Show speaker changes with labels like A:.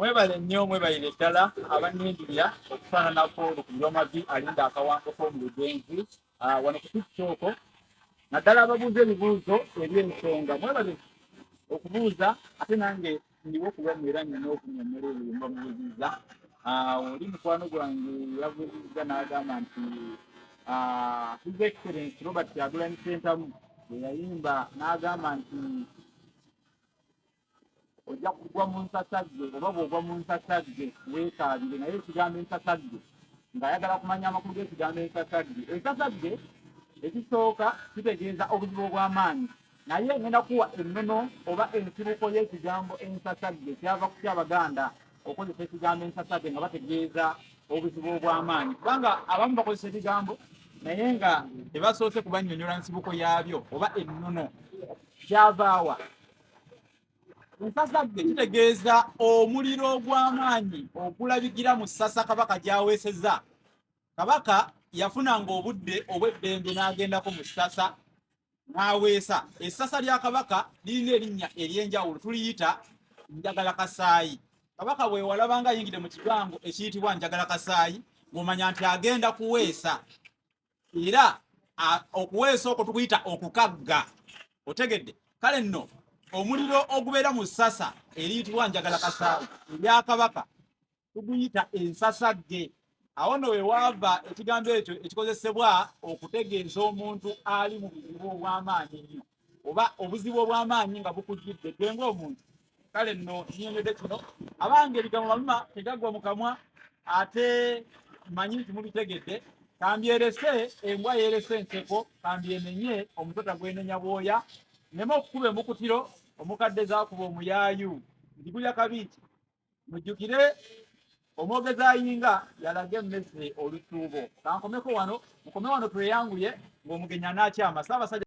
A: Mwebale nnyo mwebalire ddala abannyindirira okufaananako Lukubyamavi alinda akawango k'omulugenzi wano ku TikTok naddala ababuuza ebibuuzo eby'ensonga mwebale okubuuza ate nange ndiwo okubamu era nina okunnyonnyola ebyo mbabuuziza. Oli mukwano gwange yabuuziza n'agamba nti His Excellency Robert Kyagulanyi Ssentamu bwe yayimba n'agamba nti ojja kugwa mu nsasagge oba bw'ogwa mu nsasagge weekaabire naye ekigambo ensasagge ng'ayagala kumanya amakulu g'ekigambo ensasagge. Ensasagge ekisooka kitegeeza obuzibu obw'amaanyi naye ngenda kuwa ennono oba ensibuko y'ekigambo ensasagge kyava ku kyabaganda okozesa ekigambo ensasagge nga bategeeza obuzibu obw'amaanyi kubanga abamu bakozesa ebigambo naye nga tebasoose kubannyonnyola nsibuko yaabyo oba ennono kyavaawa. Ensasagge kitegeeza omuliro ogw'amaanyi ogulabikira mu ssasa Kabaka gy'aweesezza. Kabaka yafunanga obudde obw'eddembe n'agendako mu ssasa n'aweesa. Essasa lya Kabaka lirina erinnya ery'enjawulo tuliyita njagala kasaayi. Kabaka bwe walabanga ayingidde mu kigango ekiyitibwa njagala kasaayi ng'omanya nti agenda kuweesa, era okuweesa okwo tukuyita okukagga. Otegedde? Kale nno omuliro ogubeera mu ssasa eriyitibwa njagala kasaayi erya Kabaka tuguyita ensasagge. Awo nno we waava ekigambo ekyo ekikozesebwa okutegeeza omuntu ali mu buzibu obw'amaanyi ennyo oba obuzibu obw'amaanyi nga bukujjidde ggwe ng'omuntu. Kale nno nnyonnyodde kino abange ebigambo maluma tegaggwa mu kamwa ate mmanyi nti mubitegedde. Kambyerese embwa yerese enseko, kambyenenye omusota gwenenya bwoya, nneme okukuba embukutiro omukadde zaakuba omuyaayu nti gulya kabiiki. Mujjukire omwogezi ayinga yalaga emmese olutuubo. Kankomeko wano mukome wano tweyanguye ng'omugenyi anakyama. Ssaabasajja